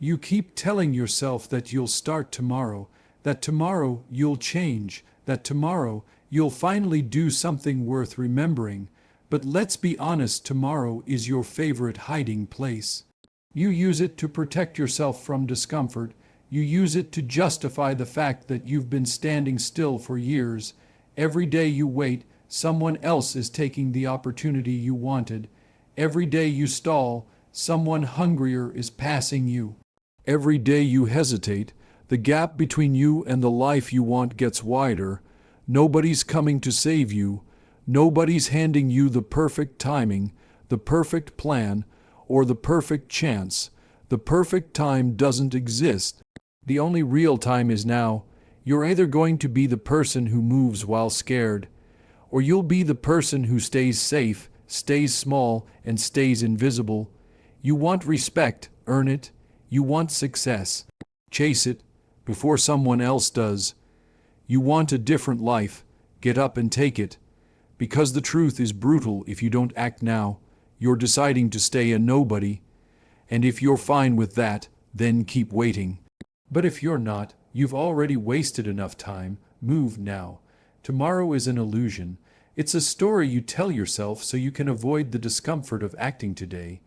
You keep telling yourself that you'll start tomorrow, that tomorrow you'll change, that tomorrow you'll finally do something worth remembering. But let's be honest, tomorrow is your favorite hiding place. You use it to protect yourself from discomfort. You use it to justify the fact that you've been standing still for years. Every day you wait, someone else is taking the opportunity you wanted. Every day you stall, someone hungrier is passing you. Every day you hesitate, the gap between you and the life you want gets wider. Nobody's coming to save you. Nobody's handing you the perfect timing, the perfect plan, or the perfect chance. The perfect time doesn't exist. The only real time is now. You're either going to be the person who moves while scared, or you'll be the person who stays safe, stays small, and stays invisible. You want respect, earn it. You want success, chase it before someone else does. You want a different life, get up and take it. Because the truth is brutal. If you don't act now, you're deciding to stay a nobody. And if you're fine with that, then keep waiting. But if you're not, you've already wasted enough time. Move now. Tomorrow is an illusion. It's a story you tell yourself so you can avoid the discomfort of acting today.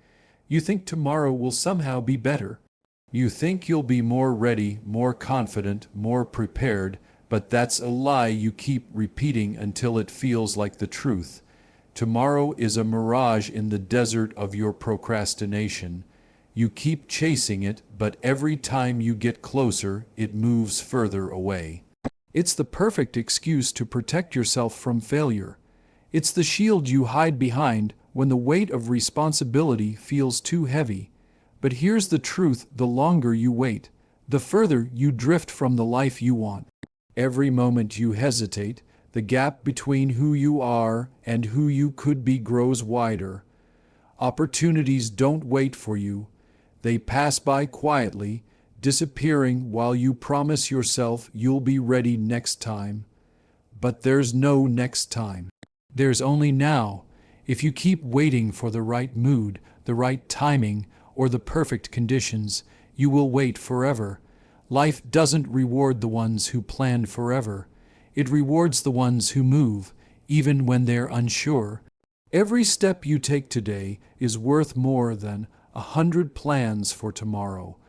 You think tomorrow will somehow be better. You think you'll be more ready, more confident, more prepared, but that's a lie you keep repeating until it feels like the truth. Tomorrow is a mirage in the desert of your procrastination. You keep chasing it, but every time you get closer, it moves further away. It's the perfect excuse to protect yourself from failure. It's the shield you hide behind when the weight of responsibility feels too heavy. But here's the truth: the longer you wait, the further you drift from the life you want. Every moment you hesitate, the gap between who you are and who you could be grows wider. Opportunities don't wait for you. They pass by quietly, disappearing while you promise yourself you'll be ready next time. But there's no next time. There's only now. If you keep waiting for the right mood, the right timing, or the perfect conditions, you will wait forever. Life doesn't reward the ones who plan forever. It rewards the ones who move, even when they're unsure. Every step you take today is worth more than 100 plans for tomorrow.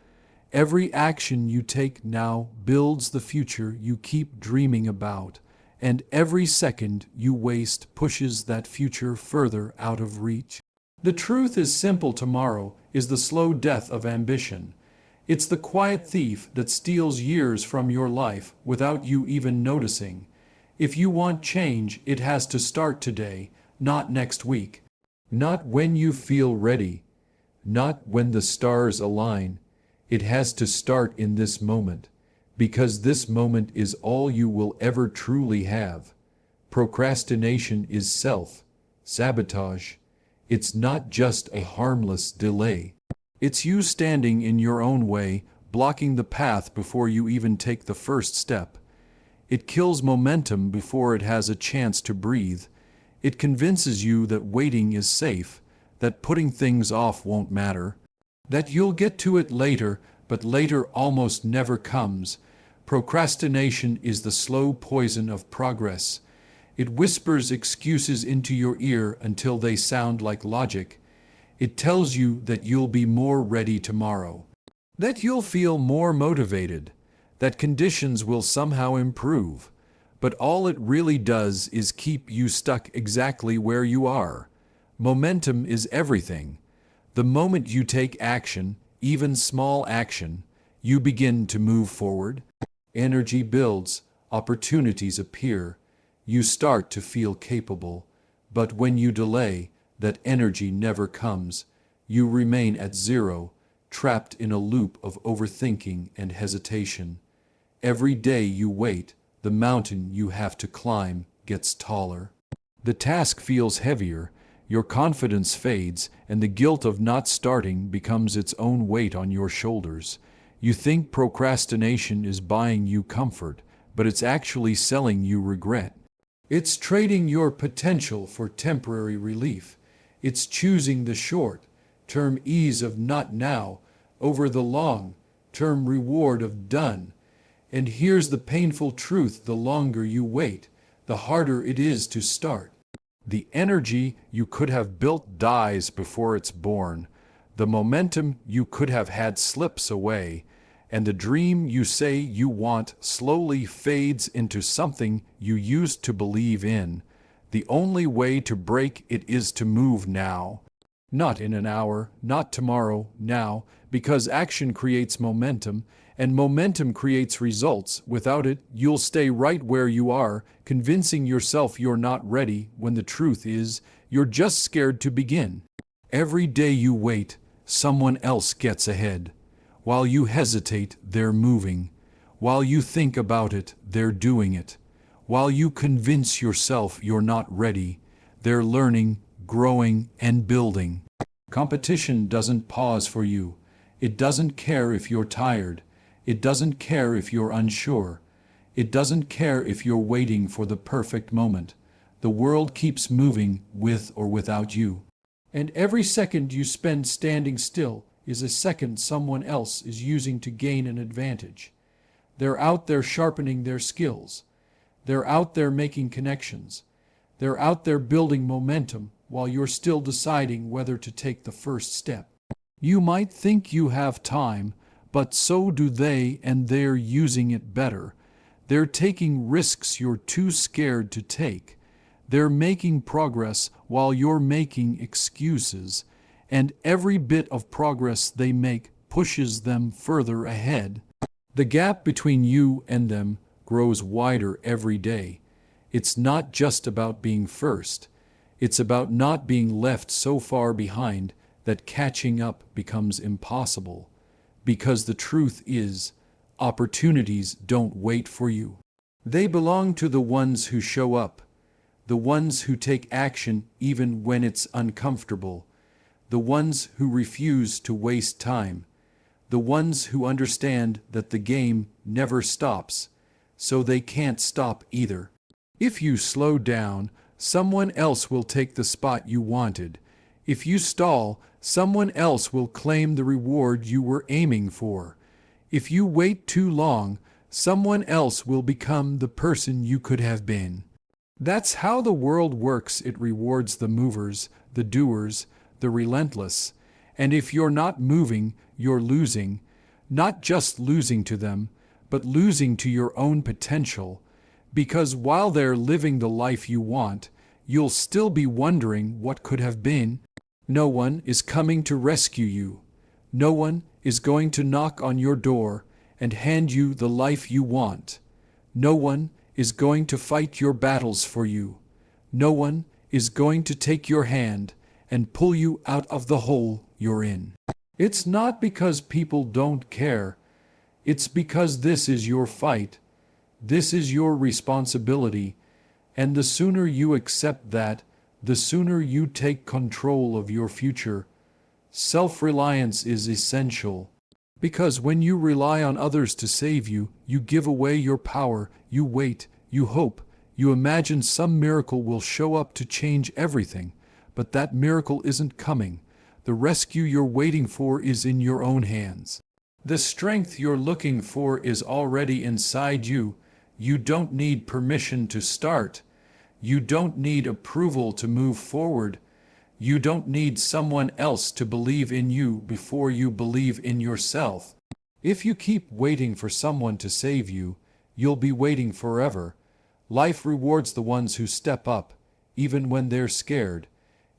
Every action you take now builds the future you keep dreaming about, and every second you waste pushes that future further out of reach. The truth is simple: tomorrow is the slow death of ambition. It's the quiet thief that steals years from your life without you even noticing. If you want change, it has to start today, not next week. Not when you feel ready. Not when the stars align. It has to start in this moment, because this moment is all you will ever truly have. Procrastination is self-sabotage. It's not just a harmless delay. It's you standing in your own way, blocking the path before you even take the first step. It kills momentum before it has a chance to breathe. It convinces you that waiting is safe, that putting things off won't matter, that you'll get to it later, but later almost never comes. Procrastination is the slow poison of progress. It whispers excuses into your ear until they sound like logic. It tells you that you'll be more ready tomorrow, that you'll feel more motivated, that conditions will somehow improve. But all it really does is keep you stuck exactly where you are. Momentum is everything. The moment you take action, even small action, you begin to move forward. Energy builds, opportunities appear. You start to feel capable. But when you delay, that energy never comes. You remain at zero, trapped in a loop of overthinking and hesitation. Every day you wait, the mountain you have to climb gets taller. The task feels heavier, your confidence fades, and the guilt of not starting becomes its own weight on your shoulders. You think procrastination is buying you comfort, but it's actually selling you regret. It's trading your potential for temporary relief. It's choosing the short-term ease of not now, over the long-term reward of done. And here's the painful truth: the longer you wait, the harder it is to start. The energy you could have built dies before it's born. The momentum you could have had slips away, and the dream you say you want slowly fades into something you used to believe in. The only way to break it is to move now. Not in an hour, not tomorrow, now, because action creates momentum, and momentum creates results. Without it, you'll stay right where you are, convincing yourself you're not ready, when the truth is, you're just scared to begin. Every day you wait, someone else gets ahead. While you hesitate, they're moving. While you think about it, they're doing it. While you convince yourself you're not ready, they're learning, growing, and building. Competition doesn't pause for you. It doesn't care if you're tired. It doesn't care if you're unsure. It doesn't care if you're waiting for the perfect moment. The world keeps moving with or without you. And every second you spend standing still is a second someone else is using to gain an advantage. They're out there sharpening their skills. They're out there making connections. They're out there building momentum while you're still deciding whether to take the first step. You might think you have time, but so do they, and they're using it better. They're taking risks you're too scared to take. They're making progress while you're making excuses, and every bit of progress they make pushes them further ahead. The gap between you and them grows wider every day. It's not just about being first. It's about not being left so far behind that catching up becomes impossible. Because the truth is, opportunities don't wait for you. They belong to the ones who show up, the ones who take action even when it's uncomfortable, the ones who refuse to waste time, the ones who understand that the game never stops, so they can't stop either. If you slow down, someone else will take the spot you wanted. If you stall, someone else will claim the reward you were aiming for. If you wait too long, someone else will become the person you could have been. That's how the world works. It rewards the movers, the doers, the relentless. And if you're not moving, you're losing. Not just losing to them, but losing to your own potential. Because while they're living the life you want, you'll still be wondering what could have been. No one is coming to rescue you. No one is going to knock on your door and hand you the life you want. No one is going to fight your battles for you. No one is going to take your hand and pull you out of the hole you're in. It's not because people don't care. It's because this is your fight. This is your responsibility. And the sooner you accept that, the sooner you take control of your future. Self-reliance is essential. Because when you rely on others to save you, you give away your power, you wait, you hope, you imagine some miracle will show up to change everything. But that miracle isn't coming. The rescue you're waiting for is in your own hands. The strength you're looking for is already inside you. You don't need permission to start. You don't need approval to move forward. You don't need someone else to believe in you before you believe in yourself. If you keep waiting for someone to save you, you'll be waiting forever. Life rewards the ones who step up, even when they're scared.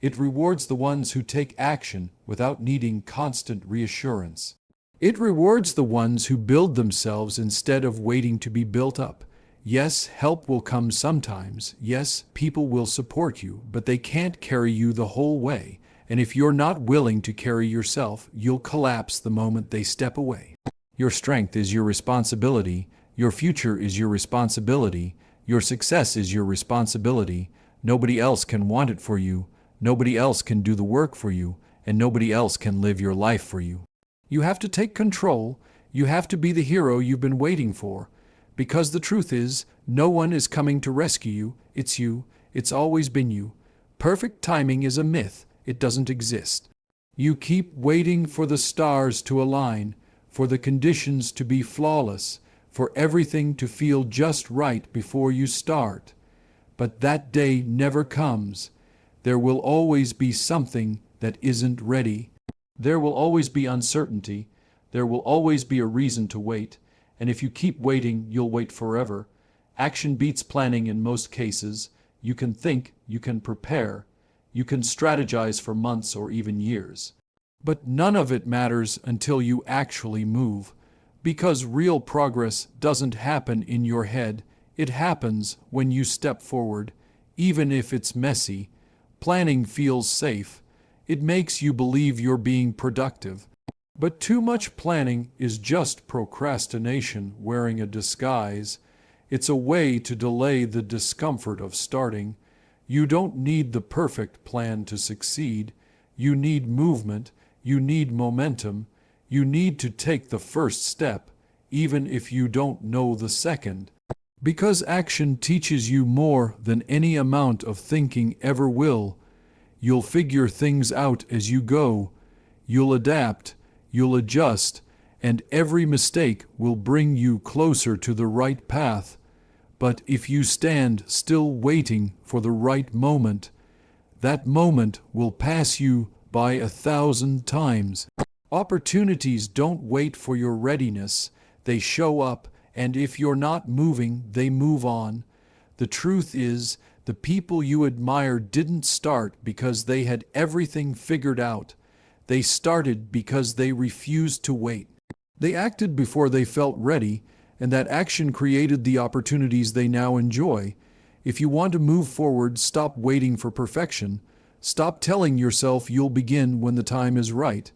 It rewards the ones who take action without needing constant reassurance. It rewards the ones who build themselves instead of waiting to be built up. Yes, help will come sometimes. Yes, people will support you, but they can't carry you the whole way. And if you're not willing to carry yourself, you'll collapse the moment they step away. Your strength is your responsibility. Your future is your responsibility. Your success is your responsibility. Nobody else can want it for you. Nobody else can do the work for you. And nobody else can live your life for you. You have to take control. You have to be the hero you've been waiting for. Because the truth is, no one is coming to rescue you. It's you. It's always been you. Perfect timing is a myth. It doesn't exist. You keep waiting for the stars to align, for the conditions to be flawless, for everything to feel just right before you start. But that day never comes. There will always be something that isn't ready. There will always be uncertainty. There will always be a reason to wait. And if you keep waiting, you'll wait forever. Action beats planning in most cases. You can think, you can prepare, you can strategize for months or even years. But none of it matters until you actually move. Because real progress doesn't happen in your head. It happens when you step forward, even if it's messy. Planning feels safe. It makes you believe you're being productive. But too much planning is just procrastination wearing a disguise. It's a way to delay the discomfort of starting. You don't need the perfect plan to succeed. You need movement. You need momentum. You need to take the first step, even if you don't know the second. Because action teaches you more than any amount of thinking ever will. You'll figure things out as you go. You'll adapt. You'll adjust. And every mistake will bring you closer to the right path. But if you stand still waiting for the right moment, that moment will pass you by 1,000 times. Opportunities don't wait for your readiness. They show up, and if you're not moving, they move on. The truth is, the people you admire didn't start because they had everything figured out. They started because they refused to wait. They acted before they felt ready, and that action created the opportunities they now enjoy. If you want to move forward, stop waiting for perfection. Stop telling yourself you'll begin when the time is right.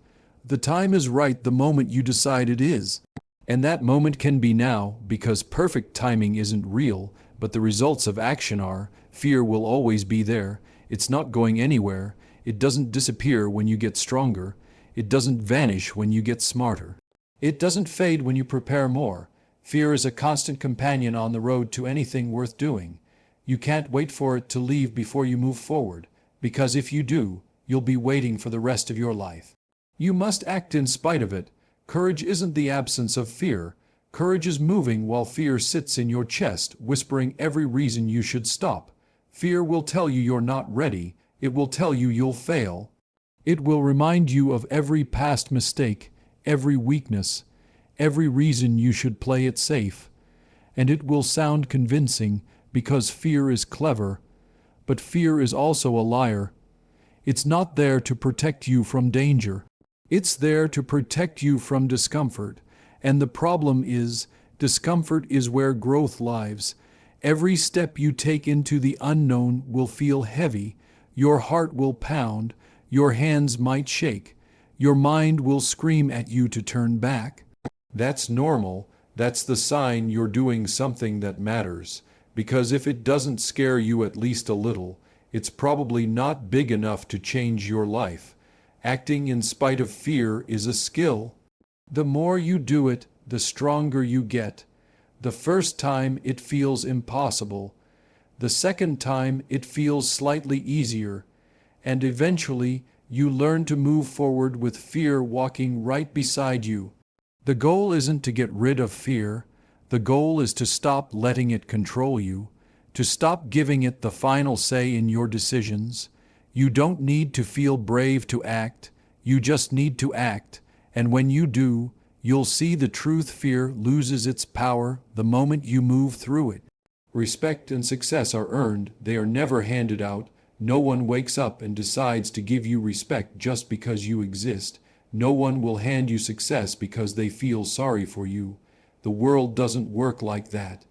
The time is right the moment you decide it is. And that moment can be now, because perfect timing isn't real, but the results of action are. Fear will always be there. It's not going anywhere. It doesn't disappear when you get stronger. It doesn't vanish when you get smarter. It doesn't fade when you prepare more. Fear is a constant companion on the road to anything worth doing. You can't wait for it to leave before you move forward, because if you do, you'll be waiting for the rest of your life. You must act in spite of it. Courage isn't the absence of fear. Courage is moving while fear sits in your chest, whispering every reason you should stop. Fear will tell you you're not ready. It will tell you you'll fail. It will remind you of every past mistake, every weakness, every reason you should play it safe. And it will sound convincing because fear is clever, but fear is also a liar. It's not there to protect you from danger. It's there to protect you from discomfort. And the problem is, discomfort is where growth lies. Every step you take into the unknown will feel heavy. Your heart will pound. Your hands might shake. Your mind will scream at you to turn back. That's normal. That's the sign you're doing something that matters. Because if it doesn't scare you at least a little, it's probably not big enough to change your life. Acting in spite of fear is a skill. The more you do it, the stronger you get. The first time it feels impossible. The second time it feels slightly easier. And eventually you learn to move forward with fear walking right beside you. The goal isn't to get rid of fear. The goal is to stop letting it control you, to stop giving it the final say in your decisions. You don't need to feel brave to act. You just need to act. And when you do, you'll see the truth. Fear loses its power the moment you move through it. Respect and success are earned. They are never handed out. No one wakes up and decides to give you respect just because you exist. No one will hand you success because they feel sorry for you. The world doesn't work like that.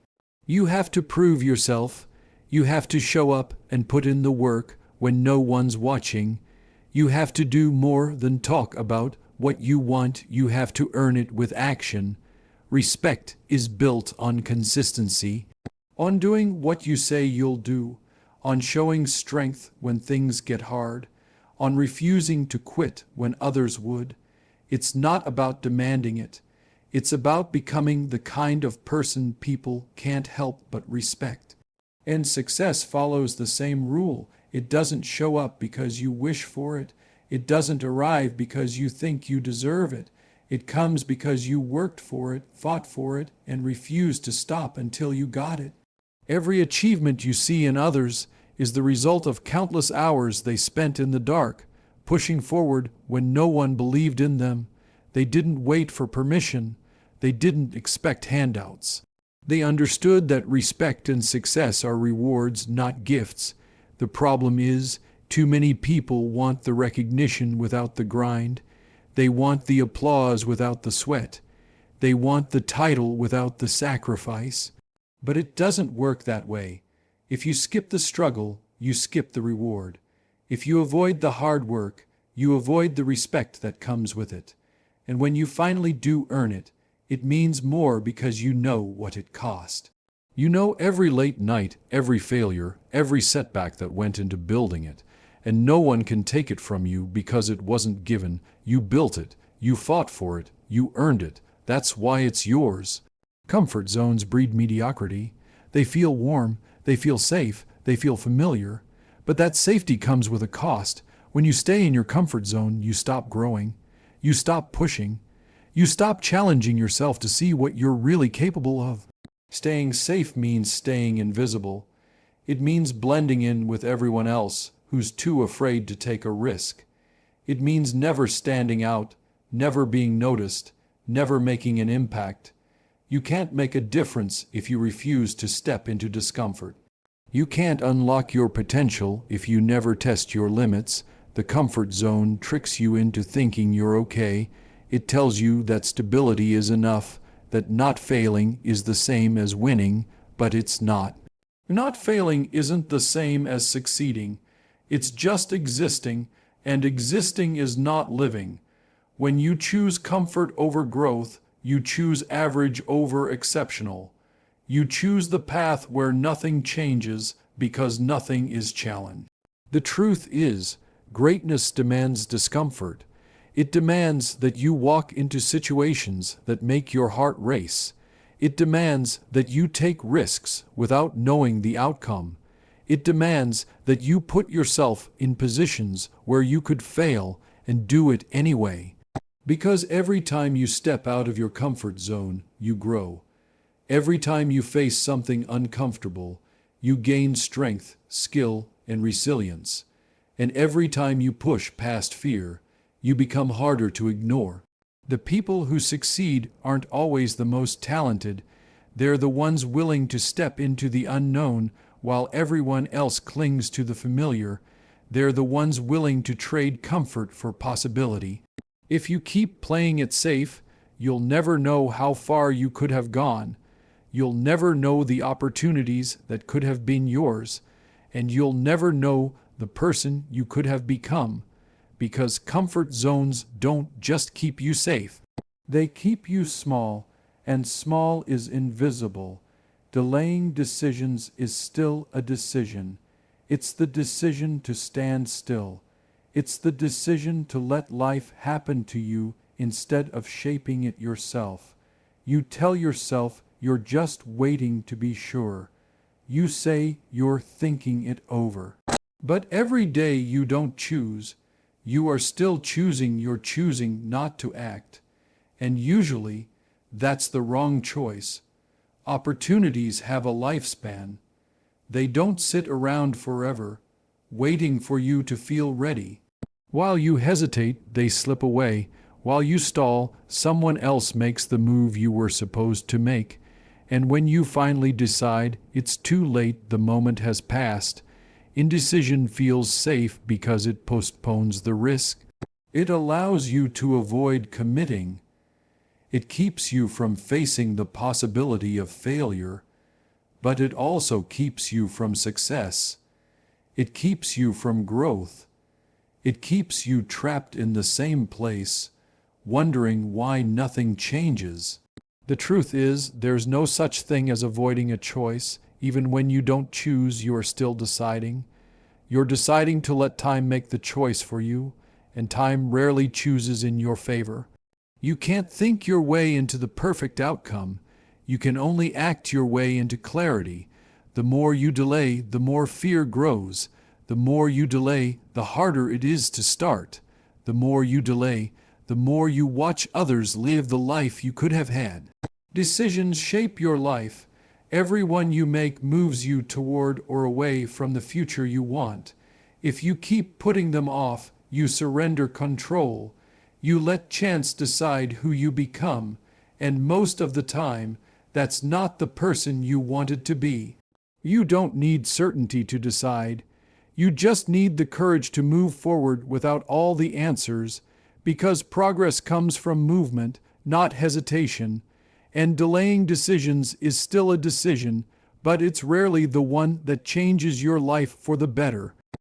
You have to prove yourself. You have to show up and put in the work when no one's watching. You have to do more than talk about what you want. You have to earn it with action. Respect is built on consistency, on doing what you say you'll do, on showing strength when things get hard, on refusing to quit when others would. It's not about demanding it. It's about becoming the kind of person people can't help but respect. And success follows the same rule. It doesn't show up because you wish for it. It doesn't arrive because you think you deserve it. It comes because you worked for it, fought for it, and refused to stop until you got it. Every achievement you see in others is the result of countless hours they spent in the dark, pushing forward when no one believed in them. They didn't wait for permission. They didn't expect handouts. They understood that respect and success are rewards, not gifts. The problem is, too many people want the recognition without the grind. They want the applause without the sweat. They want the title without the sacrifice. But it doesn't work that way. If you skip the struggle, you skip the reward. If you avoid the hard work, you avoid the respect that comes with it. And when you finally do earn it, it means more because you know what it cost. You know every late night, every failure, every setback that went into building it. And no one can take it from you because it wasn't given. You built it, you fought for it, you earned it. That's why it's yours. Comfort zones breed mediocrity. They feel warm, they feel safe, they feel familiar. But that safety comes with a cost. When you stay in your comfort zone, you stop growing. You stop pushing. You stop challenging yourself to see what you're really capable of. Staying safe means staying invisible. It means blending in with everyone else who's too afraid to take a risk. It means never standing out, never being noticed, never making an impact. You can't make a difference if you refuse to step into discomfort. You can't unlock your potential if you never test your limits. The comfort zone tricks you into thinking you're okay. It tells you that stability is enough, that not failing is the same as winning, but it's not. Not failing isn't the same as succeeding. It's just existing, and existing is not living. When you choose comfort over growth, you choose average over exceptional. You choose the path where nothing changes because nothing is challenged. The truth is, greatness demands discomfort. It demands that you walk into situations that make your heart race. It demands that you take risks without knowing the outcome. It demands that you put yourself in positions where you could fail and do it anyway. Because every time you step out of your comfort zone, you grow. Every time you face something uncomfortable, you gain strength, skill, and resilience. And every time you push past fear, you become harder to ignore. The people who succeed aren't always the most talented. They're the ones willing to step into the unknown while everyone else clings to the familiar. They're the ones willing to trade comfort for possibility. If you keep playing it safe, you'll never know how far you could have gone. You'll never know the opportunities that could have been yours. And you'll never know the person you could have become. Because comfort zones don't just keep you safe. They keep you small, and small is invisible. Delaying decisions is still a decision. It's the decision to stand still. It's the decision to let life happen to you instead of shaping it yourself. You tell yourself you're just waiting to be sure. You say you're thinking it over. But every day you don't choose, you are still choosing you're choosing not to act. And usually, that's the wrong choice. Opportunities have a lifespan. They don't sit around forever, waiting for you to feel ready. While you hesitate, they slip away. While you stall, someone else makes the move you were supposed to make. And when you finally decide it's too late, the moment has passed. Indecision feels safe because it postpones the risk. It allows you to avoid committing. It keeps you from facing the possibility of failure, but it also keeps you from success. It keeps you from growth. It keeps you trapped in the same place, wondering why nothing changes. The truth is, there's no such thing as avoiding a choice. Even when you don't choose, you are still deciding. You're deciding to let time make the choice for you, and time rarely chooses in your favor. You can't think your way into the perfect outcome. You can only act your way into clarity. The more you delay, the more fear grows. The more you delay, the harder it is to start. The more you delay, the more you watch others live the life you could have had. Decisions shape your life. Every one you make moves you toward or away from the future you want. If you keep putting them off, you surrender control. You let chance decide who you become, and most of the time, that's not the person you wanted to be. You don't need certainty to decide. You just need the courage to move forward without all the answers, because progress comes from movement, not hesitation, and delaying decisions is still a decision, but it's rarely the one that changes your life for the better.